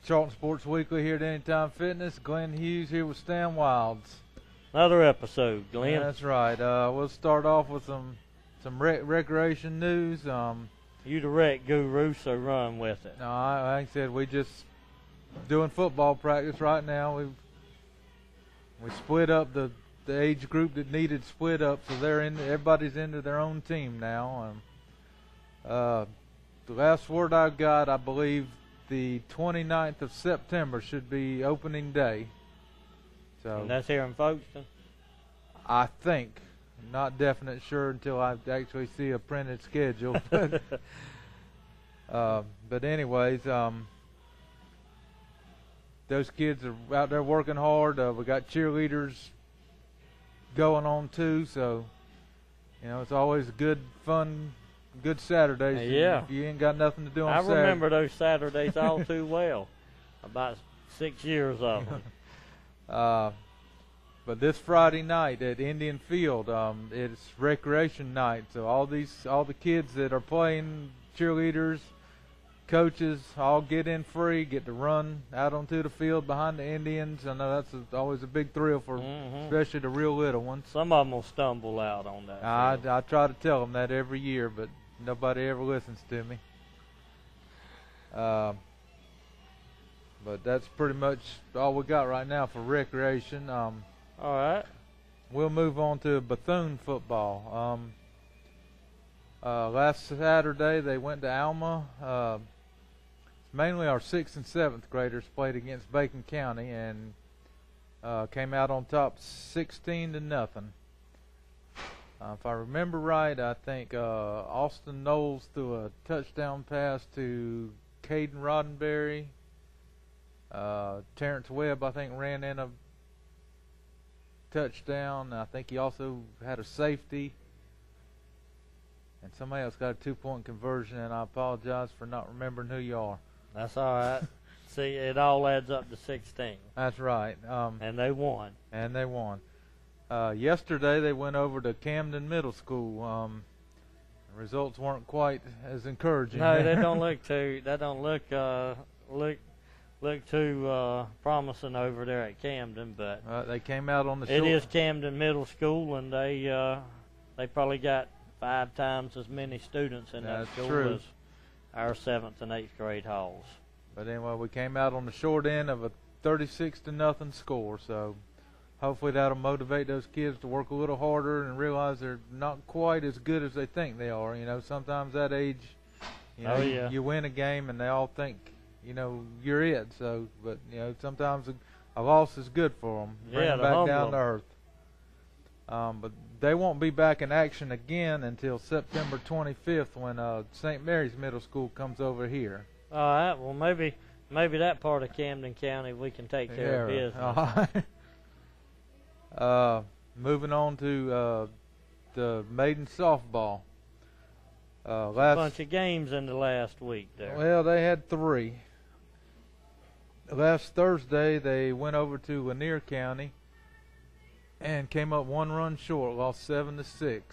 Charlton Sports Weekly here at Anytime Fitness. Glenn Hughes here with Stan Wilds. Another episode, Glenn. Yeah, that's right. We'll start off with some recreation news. You the rec guru, so run with it. No, like I said, we just doing football practice right now. We split up the age group that needed split up, so everybody's into their own team now. The last word I got, I believe the 29th of September should be opening day. So And that's here in Folkston? I think. Not definite sure until I actually see a printed schedule. But anyways, those kids are out there working hard. We got cheerleaders going on too, so it's always good fun. Good Saturdays. Yeah. You ain't got nothing to do on Saturday. I remember those Saturdays all too well. About 6 years of them. But this Friday night at Indian Field, it's recreation night. So all the kids that are playing, cheerleaders, coaches, all get in free, get to run out onto the field behind the Indians. I know that's always a big thrill for especially the real little ones. Some of them will stumble out on that. I try to tell them that every year, but nobody ever listens to me. But that's pretty much all we got right now for recreation. All right. We'll move on to Bethune football. Last Saturday they went to Alma. Mainly our 6th and 7th graders played against Bacon County and came out on top 16-0. If I remember right, I think Austin Knowles threw a touchdown pass to Caden Roddenberry. Terrence Webb, I think, ran in a touchdown. I think he also had a safety. And somebody else got a 2-point conversion, and I apologize for not remembering who you are. That's all right. See, it all adds up to 16. That's right. And they won. Yesterday they went over to Camden Middle School. The results weren't quite as encouraging. No, they don't look too. That don't look too promising over there at Camden. But they came out on the. It is Camden Middle School, and they probably got 5 times as many students in that school as our 7th and 8th grade halls. But anyway, we came out on the short end of a 36-0 score. So hopefully that'll motivate those kids to work a little harder and realize they're not quite as good as they think they are. Sometimes that age, you win a game and they all think, you're it. So, but sometimes a loss is good for them. Bring them back down to earth. But they won't be back in action again until September 25th when St. Mary's Middle School comes over here. All right. Well, maybe that part of Camden County we can take care of business. All right. Moving on to the maiden softball. A bunch of games in the last week there. Well, they had 3. Last Thursday they went over to Lanier County and came up 1 run short, lost 7-6.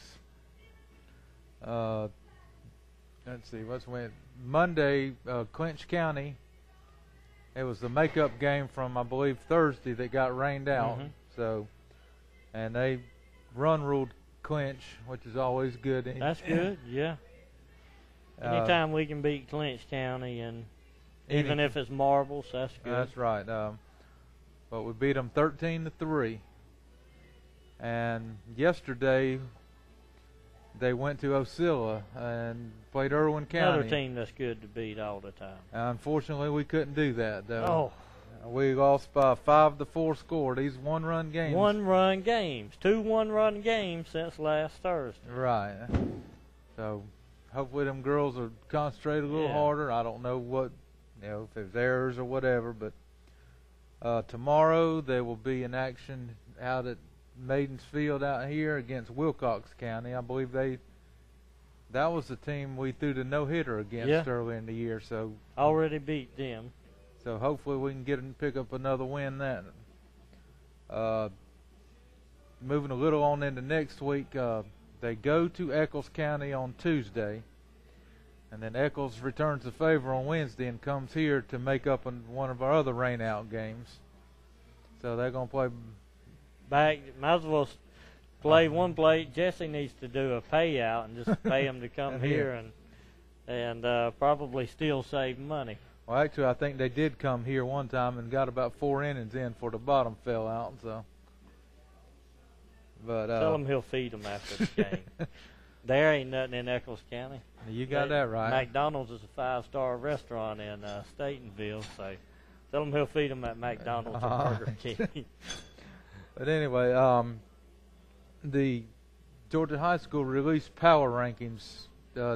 Let's see, Monday, Clinch County. It was the makeup game from, I believe, Thursday that got rained out. So, and they run ruled Clinch, which is always good. That's good, yeah. Anytime we can beat Clinch County, and even if it's marbles, that's good. That's right. But we beat them 13-3. And yesterday they went to Osceola and played Irwin County. Another team that's good to beat all the time. Unfortunately, we couldn't do that, though. Oh. We lost by 5-4 score. These 1-run games. 1-run games. 2 1-run games since last Thursday. Right. So hopefully them girls will concentrate a little harder. I don't know what, if there's errors or whatever, but tomorrow they will be in action out at Maiden's Field out here against Wilcox County. I believe that was the team we threw the no-hitter against early in the year. So already beat them. So hopefully we can pick up another win then. Moving a little on into next week, they go to Eccles County on Tuesday. And then Eccles returns the favor on Wednesday and comes here to make up on one of our other rain-out games. So they're going to play back. Might as well play one play. Jesse needs to do a payout and just pay them to come here and probably still save money. Well, actually, I think they did come here one time and got about 4 innings in before the bottom fell out. So, but tell him he'll feed them after the game. There ain't nothing in Eccles County. You got that right. McDonald's is a 5-star restaurant in Statenville, so tell him he'll feed them at McDonald's or Burger King. But anyway, the Georgia High School released power rankings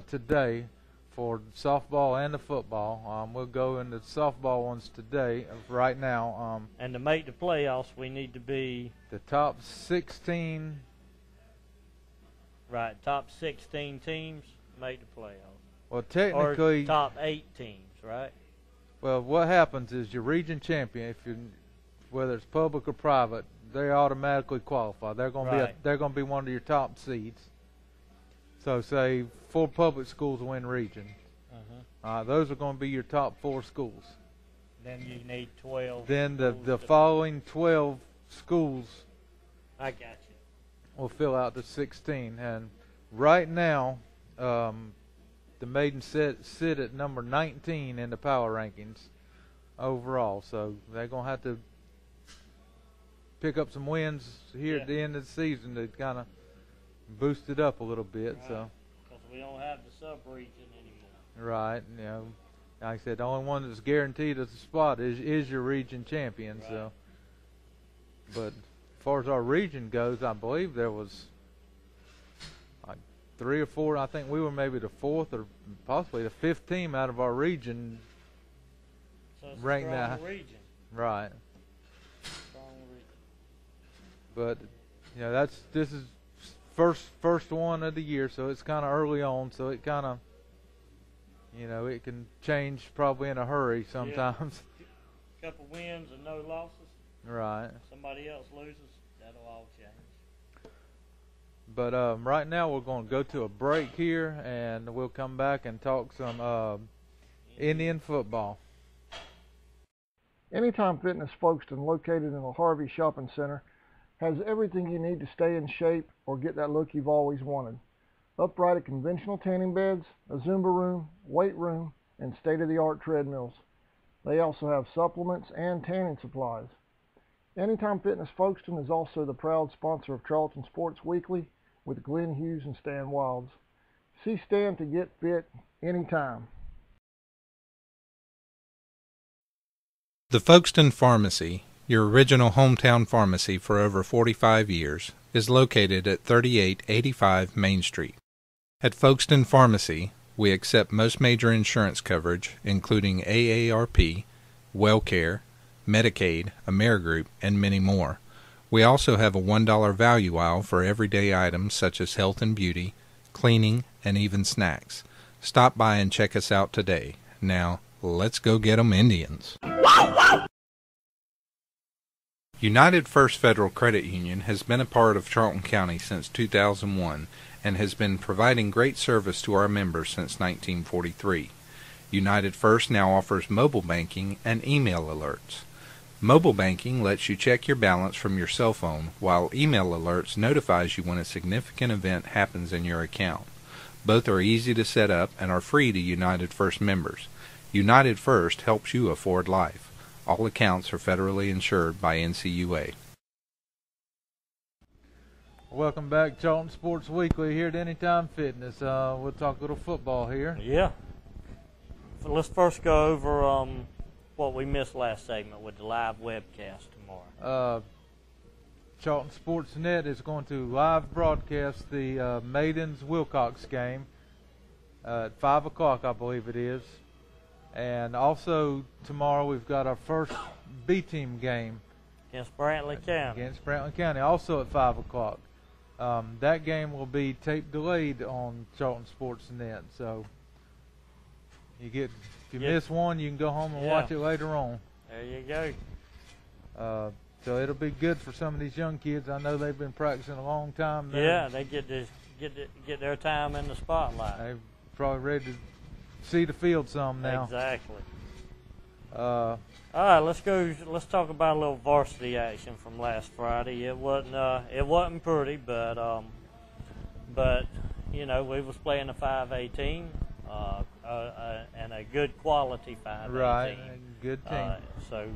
today for softball and the football. We'll go into the softball ones today, right now. And to make the playoffs, we need to be the top 16. Right, top 16 teams make the playoffs. Well, technically, or top 8 teams, right? Well, what happens is your region champion, whether it's public or private, they automatically qualify. They're going to be one of your top seeds. So, say 4 public schools win region. Those are going to be your top 4 schools. Then you need 12. Then the following 12 schools. I got you. Will fill out the 16, and right now, the Maidens sit at number 19 in the power rankings overall. So they're gonna have to pick up some wins here at the end of the season to kind of boost it up a little bit. Right. So because we don't have the sub-region anymore. Right. You know, like I said, the only one that's guaranteed as a spot is your region champion. Right. So, but. As far as our region goes, I believe there was like 3 or 4. I think we were maybe the 4th or possibly the 5th team out of our region. So it's ranked a strong region. Right. Strong region. But you know, this is first one of the year, so it's kind of early on. So it kind of, you know, it can change probably in a hurry sometimes. Yeah. Couple wins and no losses. Right. Somebody else loses, that'll all change. But right now we're going to go to a break here, and we'll come back and talk some Indian football. Anytime Fitness Folkston, located in the Harvey Shopping Center, has everything you need to stay in shape or get that look you've always wanted. Upright conventional tanning beds, a Zumba room, weight room, and state-of-the-art treadmills. They also have supplements and tanning supplies. Anytime Fitness Folkston is also the proud sponsor of Charlton Sports Weekly with Glenn Hughes and Stan Wilds. See Stan to get fit anytime. The Folkston Pharmacy, your original hometown pharmacy for over 45 years, is located at 3885 Main Street. At Folkston Pharmacy, we accept most major insurance coverage, including AARP, WellCare, Medicaid, Amerigroup, and many more. We also have a $1 value aisle for everyday items such as health and beauty, cleaning, and even snacks. Stop by and check us out today. Now, let's go get 'em Indians. United First Federal Credit Union has been a part of Charlton County since 2001 and has been providing great service to our members since 1943. United First now offers mobile banking and email alerts. Mobile banking lets you check your balance from your cell phone, while email alerts notifies you when a significant event happens in your account. Both are easy to set up and are free to United First members. United First helps you afford life. All accounts are federally insured by NCUA. Welcome back, Charlton Sports Weekly here at Anytime Fitness. We'll talk a little football here. Yeah. So let's first go over what we missed last segment with the live webcast tomorrow. Charlton Sports Net is going to live broadcast the Maidens Wilcox game at 5 o'clock, I believe it is. And also tomorrow we've got our first B-team game against Brantley County. Also at 5 o'clock. That game will be tape delayed on Charlton Sports Net. So if you miss one, you can go home and watch it later on. There you go. So it'll be good for some of these young kids. I know they've been practicing a long time. Yeah, they get their time in the spotlight. They're probably ready to see the field some now. Exactly. Uh, All right, let's go. Let's talk about a little varsity action from last Friday. It wasn't pretty, but you know, we was playing a 5A team, and a good quality 5A right, team. good team. So,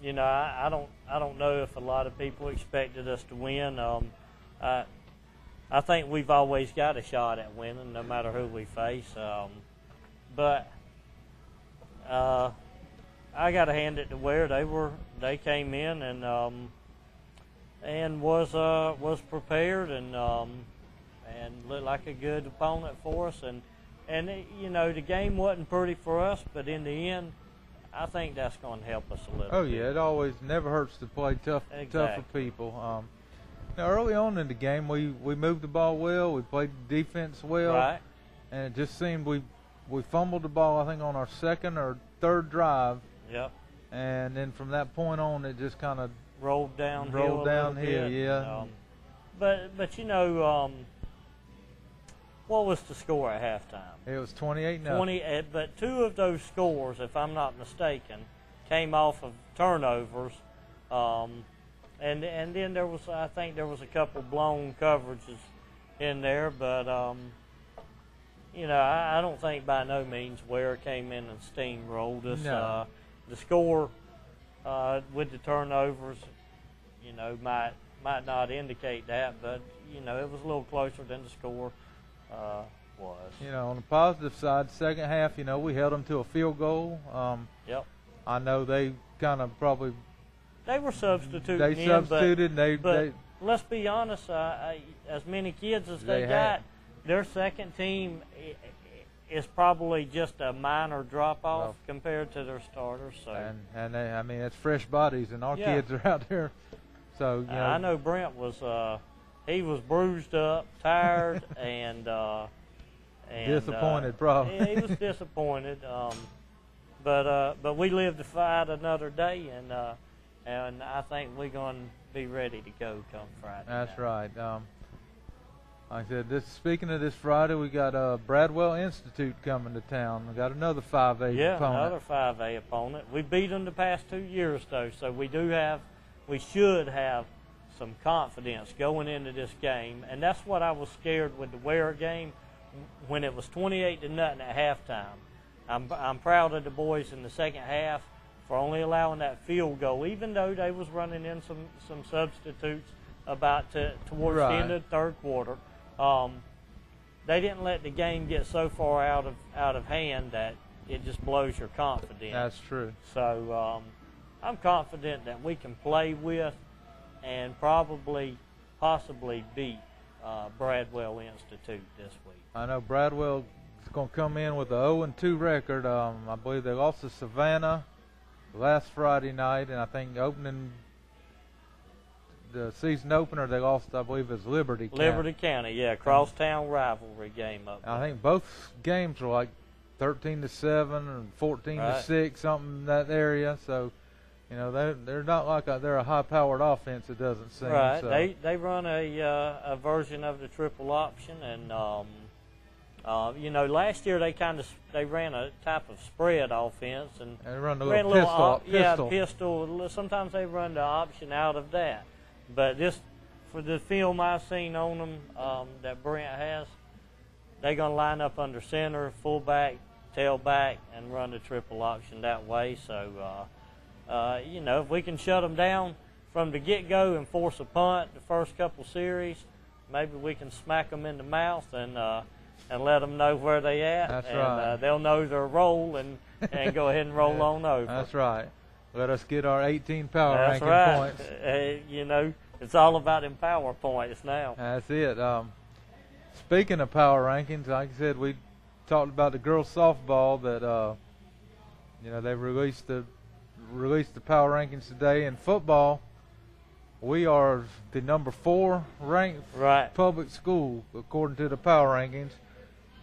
you know, I don't know if a lot of people expected us to win. I think we've always got a shot at winning, no matter who we face. But I got to hand it to Ware. They came in and was prepared and looked like a good opponent for us. And you know, the game wasn't pretty for us, but in the end, I think that's going to help us a little. Oh bit. yeah, it always never hurts to play tougher people. Now early on in the game, we moved the ball well. We played defense well, Right. and it just seemed we fumbled the ball, I think, on our second or third drive. Yep. And then from that point on, it just kind of Rolled downhill. rolled a little downhill. bit. Yeah. But you know, what was the score at halftime? It was 28-0. 20. But two of those scores, if I'm not mistaken, came off of turnovers. And then I think there was a couple blown coverages in there, but you know, I don't think by no means Ware came in and steamrolled us. No. The score with the turnovers, you know, might not indicate that, but you know, it was a little closer than the score was. You know, on the positive side, second half, you know, we held them to a field goal. Yep. I know they kind of probably They were substituting. they substituted. But let's be honest. As many kids as they got, their second team is probably just a minor drop off compared to their starters. So and they, I mean, it's fresh bodies, and our kids are out there. So you know, I know Brent was he was bruised up, tired, and disappointed probably. Yeah, he was disappointed. But we live to fight another day, and I think we're going to be ready to go come Friday. That's right. Like I said, speaking of this Friday, we got Bradwell Institute coming to town. We got another 5A opponent. Yeah, another 5A opponent. We beat them the past 2 years, though, so we should have some confidence going into this game. And that's what I was scared with the Ware game when it was 28-0 at halftime. I'm proud of the boys in the second half for only allowing that field goal, even though they was running in some substitutes towards the end of the third quarter. They didn't let the game get so far out of hand that it just blows your confidence. That's true. So I'm confident that we can play with and possibly beat Bradwell Institute this week. I know Bradwell is going to come in with an 0-2 record. I believe they lost to Savannah last Friday night, and I think the season opener they lost, I believe, is Liberty County. Liberty County, yeah, crosstown rivalry game up there. I think both games were like 13-7 or 14-6, something in that area. So, you know, they're not like they're a high-powered offense. It doesn't seem. Right. So. They run a version of the triple option, and you know, last year they ran a type of spread offense and they run a little pistol. Pistol. Sometimes they run the option out of that. But for the film I've seen on them that Brent has, they're going to line up under center, fullback, tailback, and run the triple option that way. So, you know, if we can shut them down from the get-go and force a punt the first couple series, maybe we can smack them in the mouth and let them know where they at. That's and, right. They'll know their role and go ahead and roll on over. That's right. Let us get our 18 power That's ranking right. points. You know, it's all about them power points now. That's it. Speaking of power rankings, like I said, we talked about the girls softball that you know, they released the power rankings today. In football, we are the number 4 ranked public school according to the power rankings.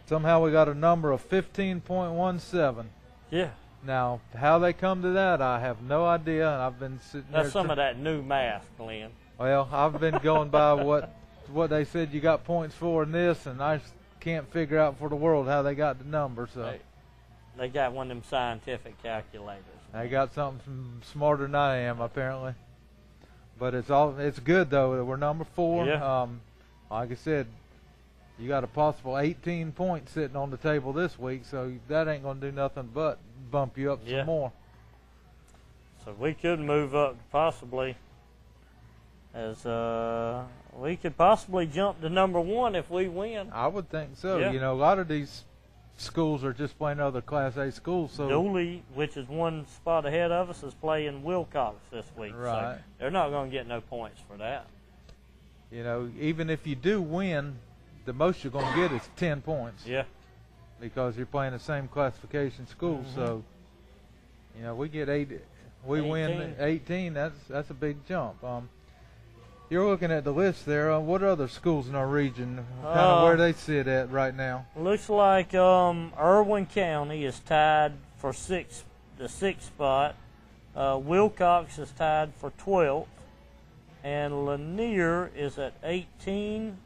Somehow we got a number of 15.17. Yeah. Now, how they come to that, I have no idea. I've been sitting there. That's some of that new math, Glenn. Well, I've been going by what they said you got points for in this, and I can't figure out for the world how they got the number. So they got one of them scientific calculators. They got something smarter than I am, apparently. But it's good though that we're number 4. Yeah. Like I said, you got a possible 18 points sitting on the table this week, so that ain't gonna do nothing but bump you up some more. So we could move up possibly as we could possibly jump to number 1 if we win. I would think so. Yeah. You know, a lot of these schools are just playing other Class A schools. So Dooley, which is one spot ahead of us, is playing Wilcox this week. Right. So they're not going to get no points for that. You know, even if you do win, the most you're going to get is 10 points. Yeah. Because you're playing the same classification school. So, you know, we get 8. We 18. win 18. That's a big jump. You're looking at the list there. What other schools in our region, kind of where they sit at right now? Looks like Irwin County is tied for the 6th spot. Wilcox is tied for 12th. And Lanier is at 18.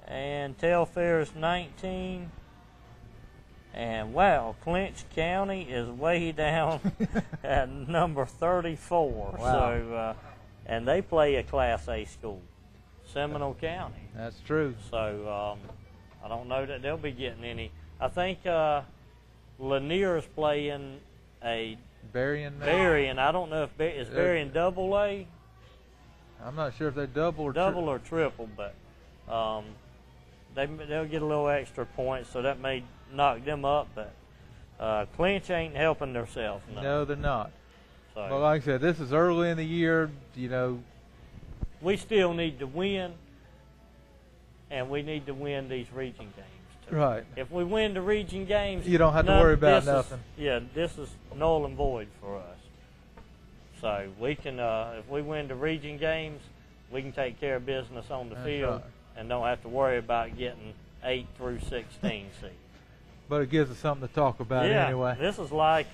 And Telfair is 19. And wow, Clinch County is way down at number 34. Wow. So, and they play a Class A school, Seminole County. That's true. So I don't know that they'll be getting any. I think Lanier is playing a Berrien. I don't know if is Berrien double A. I'm not sure if they double or triple, but they'll get a little extra points, so that may knock them up. But Clinch ain't helping themselves. No, they're not. So, but like I said, this is early in the year. You know, we still need to win, and we need to win these region games too. Right. If we win the region games, you don't have to worry about nothing. This is null and void for us. So we can, if we win the region games, we can take care of business on the field and don't have to worry about getting 8 through 16 seeds. But it gives us something to talk about anyway. This is like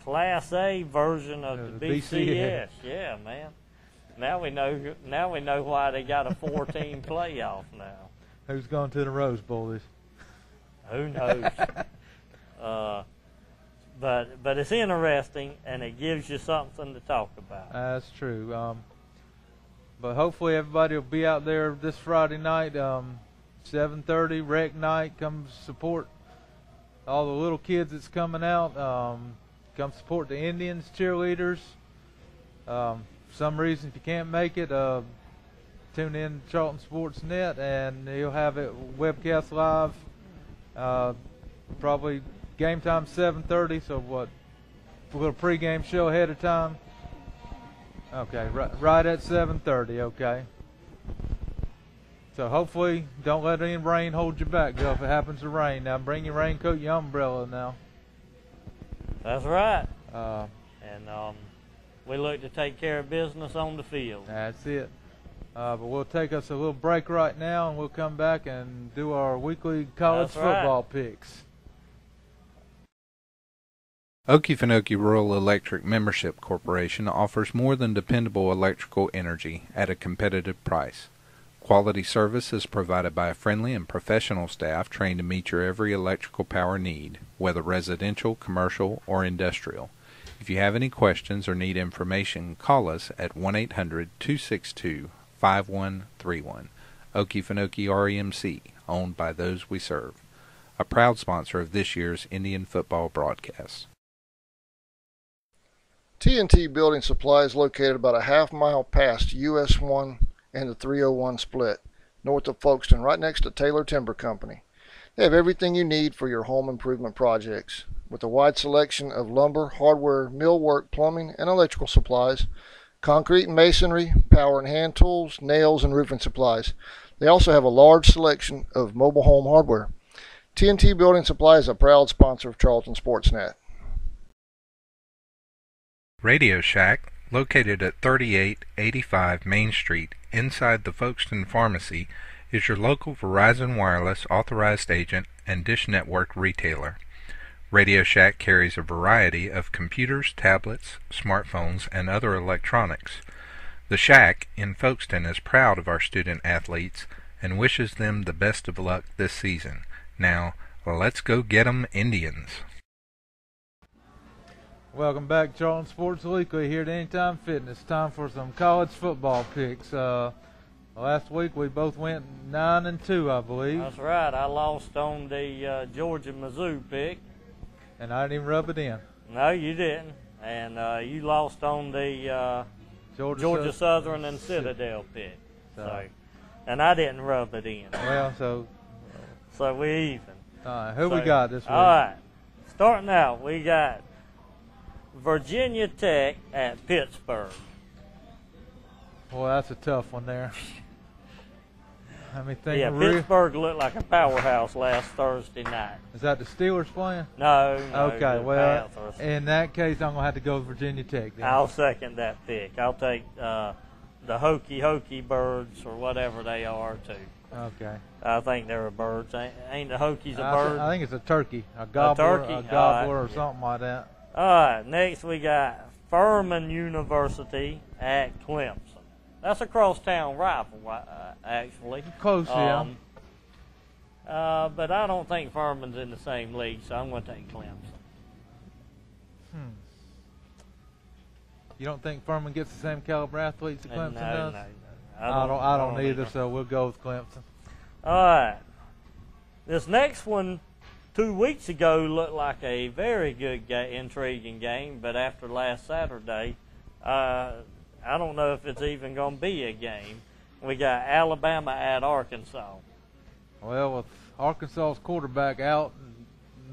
Class A version of the BCS. Yeah, man. Now we know why they got a 4-team playoff now. Who's going to the Rose Bowl this? Who knows? But it's interesting, and it gives you something to talk about. That's true. But hopefully everybody will be out there this Friday night, 7:30 rec night. Come support all the little kids that's coming out. Come support the Indians cheerleaders. For some reason, if you can't make it, tune in to Charlton Sports Net, and you'll have it webcast live. Probably game time 7:30. So what? A little pregame show ahead of time. Okay, right at 7:30. Okay. So hopefully, don't let any rain hold you back, Joe. If it happens to rain, now bring your raincoat, your umbrella now. That's right. We look to take care of business on the field. That's it. But we'll take us a little break right now, and we'll come back and do our weekly college football picks. Okefenokee Rural Electric Membership Corporation offers more than dependable electrical energy at a competitive price. Quality service is provided by a friendly and professional staff trained to meet your every electrical power need, whether residential, commercial, or industrial. If you have any questions or need information, call us at 1-800-262-5131. Okefenokee REMC, owned by those we serve. A proud sponsor of this year's Indian football broadcast. TNT Building Supplies, located about a half-mile past US 1 and the 301 split, north of Folkston, right next to Taylor Timber Company. They have everything you need for your home improvement projects, with a wide selection of lumber, hardware, millwork, plumbing, and electrical supplies, concrete and masonry, power and hand tools, nails, and roofing supplies. They also have a large selection of mobile home hardware. TNT Building Supply is a proud sponsor of Charlton Sportsnet. Radio Shack, located at 3885 Main Street, inside the Folkston Pharmacy, is your local Verizon Wireless authorized agent and Dish Network retailer. Radio Shack carries a variety of computers, tablets, smartphones, and other electronics. The Shack in Folkston is proud of our student athletes and wishes them the best of luck this season. Now, let's go get 'em Indians. Welcome back, Charlton Sports Weekly here at Anytime Fitness. Time for some college football picks. Last week we both went 9-2, I believe. That's right. I lost on the Georgia-Mizzou pick. And I didn't even rub it in. No, you didn't. And you lost on the Georgia Southern and Citadel pick. And I didn't rub it in. Well, so we even. All right, who we got this week? All right. Starting out, we got Virginia Tech at Pittsburgh. Boy, that's a tough one there. Let me think. Yeah, Pittsburgh looked like a powerhouse last Thursday night. Is that the Steelers playing? No. Okay, well, Panthers. In that case, I'm going to have to go with Virginia Tech then. I'll second that pick. I'll take the Hokey Birds or whatever they are, too. Okay. I think they're a bird. Ain't the Hokies a bird? I think it's a turkey. A gobbler or something like that. All right, next we got Furman University at Clemson. That's a crosstown rival, actually. Close, yeah. But I don't think Furman's in the same league, so I'm going to take Clemson. You don't think Furman gets the same caliber athletes that Clemson does? No. I don't either, so we'll go with Clemson. All right. This next one, 2 weeks ago, looked like a very good, intriguing game, but after last Saturday, I don't know if it's even going to be a game. We got Alabama at Arkansas. Well, with Arkansas's quarterback out,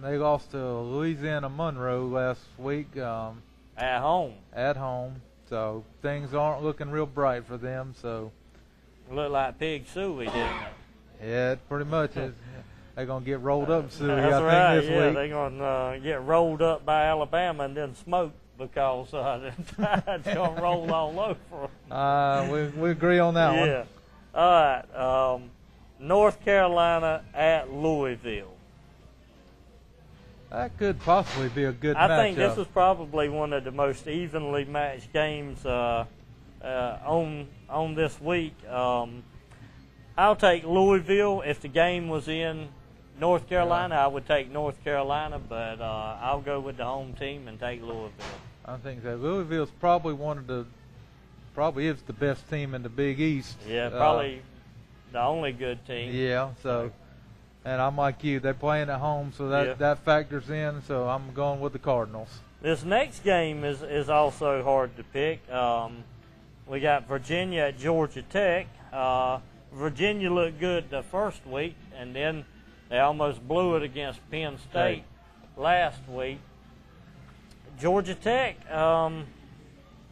they lost to Louisiana Monroe last week. At home. At home. So things aren't looking real bright for them. So looked like Pig Suey, didn't it? Yeah, it pretty much is. They're going to get rolled up soon, That's I right. think, this week. They're going to get rolled up by Alabama and then smoked because the tide's going to roll all over them. We agree on that one. Yeah. All right. North Carolina at Louisville. That could possibly be a good matchup. I think this is probably one of the most evenly matched games on this week. I'll take Louisville. If the game was in North Carolina, I would take North Carolina, but I'll go with the home team and take Louisville. I think that Louisville's probably probably is the best team in the Big East. Yeah, probably the only good team. Yeah, so. And I'm like you, they're playing at home, so that factors in, so I'm going with the Cardinals. This next game is also hard to pick. We got Virginia at Georgia Tech. Virginia looked good the first week, and then they almost blew it against Penn State last week. Georgia Tech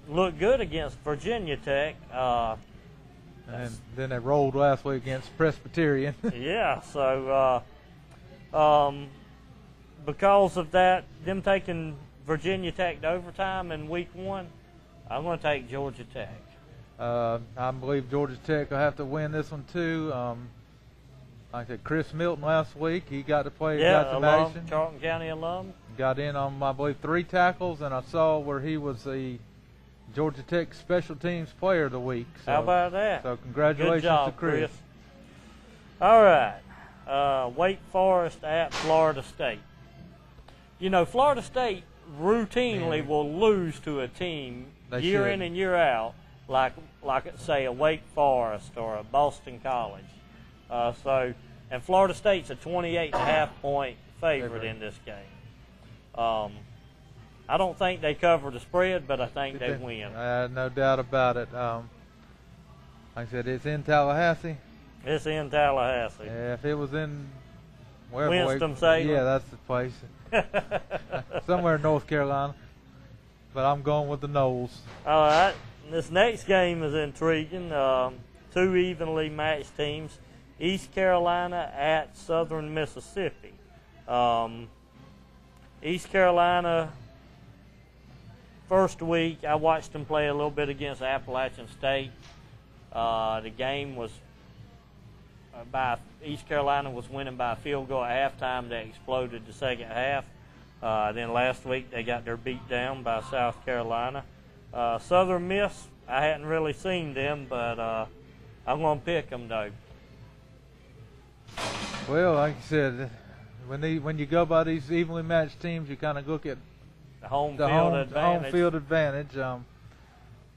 looked good against Virginia Tech. And then they rolled last week against Presbyterian. Yeah, so because of that, them taking Virginia Tech to overtime in week 1, I'm going to take Georgia Tech. I believe Georgia Tech will have to win this one too. Like I said, Chris Milton last week, he got to play. Yeah, alum, Charlton County alum. Got in on, I believe, 3 tackles, and I saw where he was the Georgia Tech Special Teams Player of the Week. So, how about that? So congratulations Good job, to Chris. All right. Wake Forest at Florida State. You know, Florida State routinely will lose to a team year in and year out, like say a Wake Forest or a Boston College. And Florida State's a 28.5-point favorite in this game. I don't think they cover the spread, but I think they win. No doubt about it. Like I said, it's in Tallahassee. It's in Tallahassee. Yeah, if it was in Winston-Salem. Yeah, that's the place. Somewhere in North Carolina. But I'm going with the Noles. All right. This next game is intriguing. 2 evenly matched teams. East Carolina at Southern Mississippi. East Carolina, first week, I watched them play a little bit against Appalachian State. The game was East Carolina was winning by a field goal at halftime. They exploded the second half. Then last week they got their beat down by South Carolina. Southern Miss, I hadn't really seen them, but I'm going to pick them though. Well, like you said, when you go by these evenly matched teams, you kind of look at The home the home field advantage,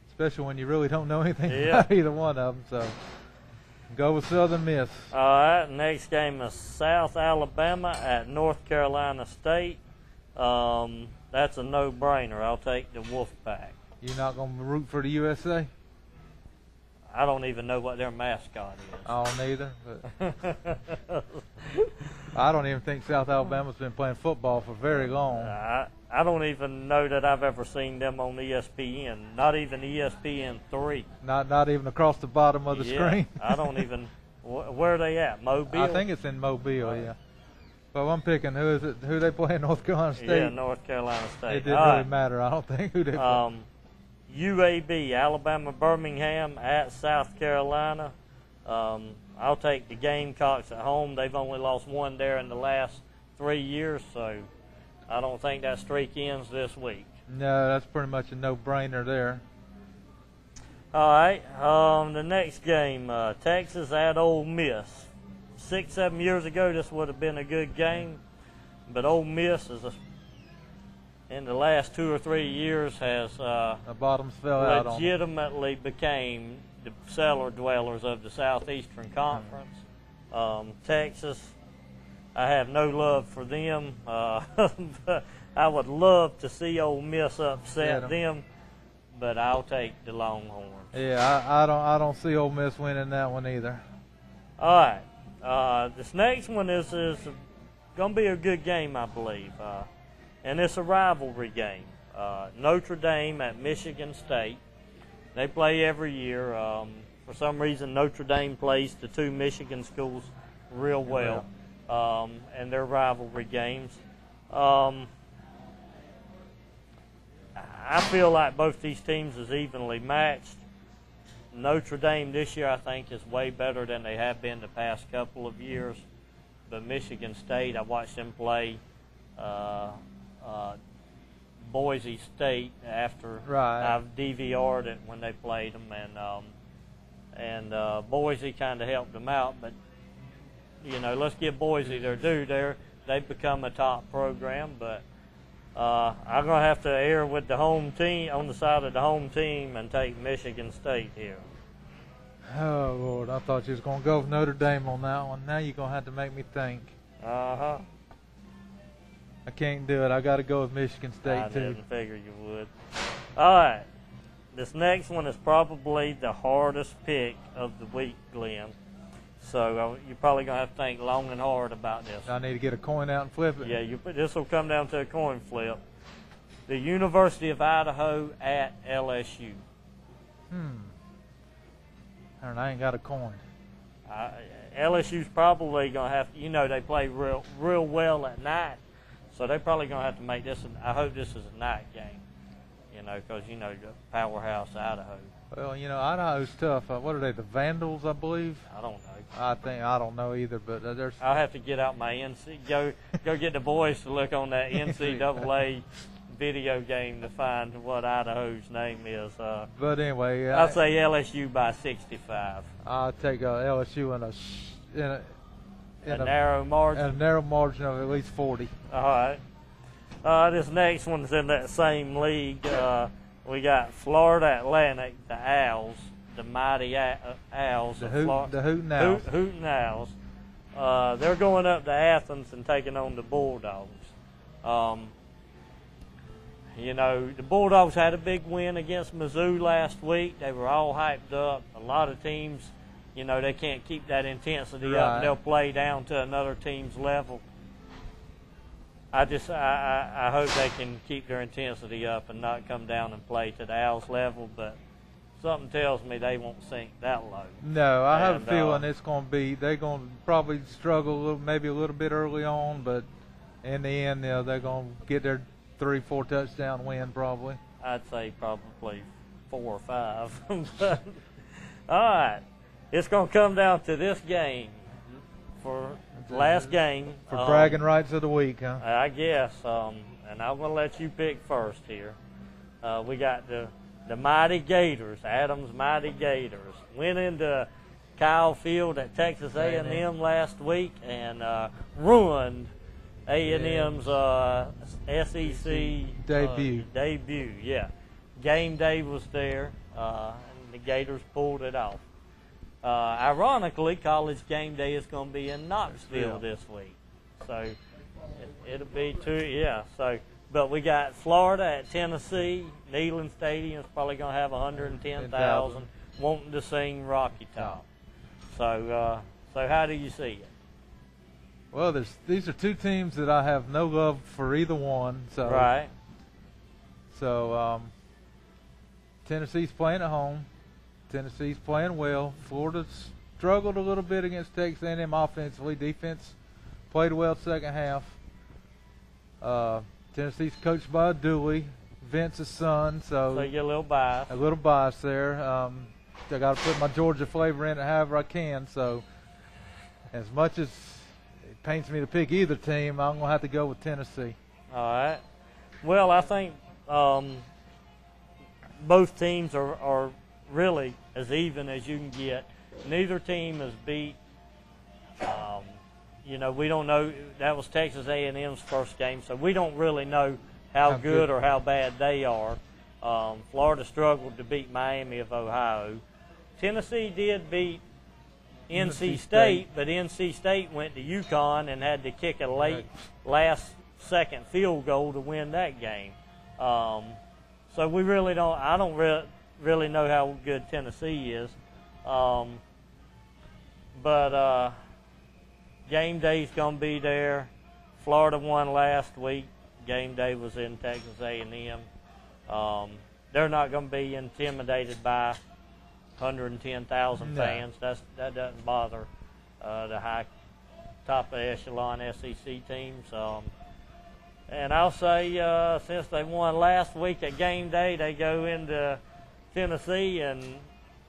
especially when you really don't know anything about either one of them. So go with Southern Miss. All right, next game is South Alabama at North Carolina State. That's a no-brainer. I'll take the Wolfpack. You're not going to root for the USA? I don't even know what their mascot is. I don't either. But I don't even think South Alabama's been playing football for very long. I don't even know that I've ever seen them on ESPN. Not even ESPN 3. Not even across the bottom of the screen. I don't even. Where are they at? Mobile. I think it's in Mobile. Yeah. But I'm picking who is it? Who they play in North Carolina State? Yeah, North Carolina State. It didn't really matter. I don't think who they play. UAB, Alabama Birmingham at South Carolina. I'll take the Gamecocks at home. They've only lost one there in the last 3 years, so I don't think that streak ends this week. No, that's pretty much a no-brainer there. All right, the next game, Texas at Ole Miss. 6-7 years ago, this would have been a good game, but Ole Miss is in the last 2 or 3 years has the bottoms fell out legitimately became the cellar dwellers of the Southeastern Conference. Texas, I have no love for them. But I would love to see Ole Miss upset them, but I'll take the Longhorns. Yeah, I don't see Ole Miss winning that one either. All right, this next one is going to be a good game, I believe. And it's a rivalry game. Notre Dame at Michigan State. They play every year. For some reason, Notre Dame plays the two Michigan schools real well, and they're rivalry games. I feel like both these teams is evenly matched. Notre Dame this year, I think, is way better than they have been the past couple of years. But Michigan State, I watched them play Boise State after I've DVR'd it when they played them, and Boise kind of helped them out. But let's give Boise their due. They've become a top program, but I'm gonna have to err with the home team on the side of the home team and take Michigan State here. Oh Lord, I thought you was gonna go with Notre Dame on that one. Now you're gonna have to make me think. I can't do it. I got to go with Michigan State, too. I didn't figure you would. All right. This next one is probably the hardest pick of the week, Glenn. So you're probably going to have to think long and hard about this. I need to get a coin out and flip it. Yeah, this will come down to a coin flip. The University of Idaho at LSU. I ain't got a coin. LSU's probably going to have to, they play real well at night. So they're probably going to have to make this, I hope this is a night game, because, the powerhouse Idaho. Well, Idaho's tough. What are they, the Vandals, I believe? I don't know. I don't know either, but there's... I'll have to get out my go get the boys to look on that NCAA video game to find what Idaho's name is. But anyway... I'll say LSU by 65. I'll take LSU in a narrow margin? A narrow margin of at least 40. All right. This next one's in that same league. We got Florida Atlantic, the Owls, the mighty Owls. The Hootin' Owls. Hootin' Owls. They're going up to Athens and taking on the Bulldogs. The Bulldogs had a big win against Mizzou last week. They were all hyped up. A lot of teams... they can't keep that intensity up. They'll play down to another team's level. I hope they can keep their intensity up and not come down and play to the Owls level, but something tells me they won't sink that low. No, I have a feeling they're going to probably struggle maybe a little bit early on, but in the end, they're going to get their 3-4 touchdown win probably. I'd say probably 4 or 5. All right. It's going to come down to this game for the last game. For bragging rights of the week, huh? I guess. And I'm going to let you pick first here. We got the Mighty Gators, Adams Mighty Gators. Went into Kyle Field at Texas A&M last week and ruined A&M's SEC debut. Yeah, game day was there, and the Gators pulled it off. Ironically, college game day is going to be in Knoxville this week, so it'll be but we got Florida at Tennessee. Neyland Stadium's probably going to have 110,000 wanting to sing Rocky Top. So how do you see it? Well, these are two teams that I have no love for either one. So right. So Tennessee's playing at home. Tennessee's playing well. Florida's struggled a little bit against Texas A&M offensively. Defense played well second half. Tennessee's coached by Dooley, Vince's son. So you get a little bias. A little bias there. I got to put my Georgia flavor in it however I can. So as much as it pains me to pick either team, I'm going to have to go with Tennessee. All right. Well, I think both teams are really as even as you can get. Neither team has beat. We don't know. That was Texas A&M's first game, so we don't really know how good or how bad they are. Florida struggled to beat Miami of Ohio. Tennessee did beat NC State, but NC State went to UConn and had to kick a late last-second field goal to win that game. So we really don't. I don't really know how good Tennessee is, but game day's gonna be there. Florida won last week. Game day was in Texas A&M. They're not going to be intimidated by 110,000 fans. That doesn't bother the high top of echelon SEC teams. And I'll say since they won last week at game day, they go into Tennessee, and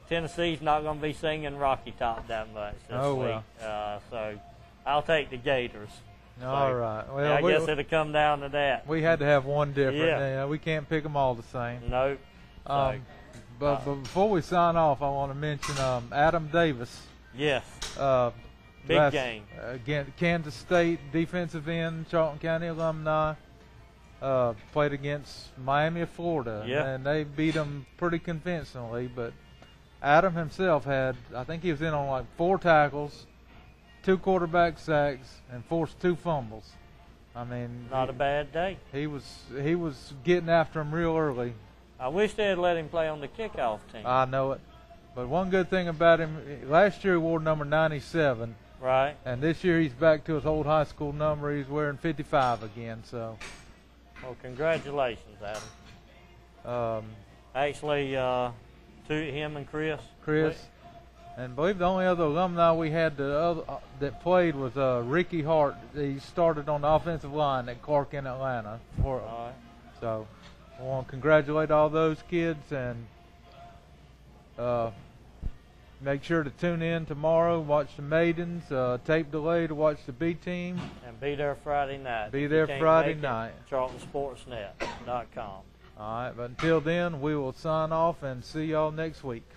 Tennessee's not going to be singing Rocky Top that much this week. So I'll take the Gators. All right. Well, I guess it'll come down to that. We had to have one different. Yeah. We can't pick them all the same. Nope. But before we sign off, I want to mention Adam Davis. Yes. Big game. Again, Kansas State defensive end, Charlton County alumni. Played against Miami of Florida, and they beat them pretty convincingly. But Adam himself had, I think he was in on like 4 tackles, 2 quarterback sacks, and forced 2 fumbles. I mean, not a bad day. He was getting after him real early. I wish they had let him play on the kickoff team. I know it. But one good thing about him, last year he wore number 97. Right. And this year he's back to his old high school number. He's wearing 55 again. So. Well, congratulations, Adam. Actually, to him and Chris. And I believe the only other alumni we had that played was Ricky Hart. He started on the offensive line at Clark in Atlanta. All right. So I want to congratulate all those kids, and make sure to tune in tomorrow, watch the Maidens, tape delay to watch the B team. And be there Friday night. Be there Friday night. CharltonSportsNet.com. All right, but until then, we will sign off and see y'all next week.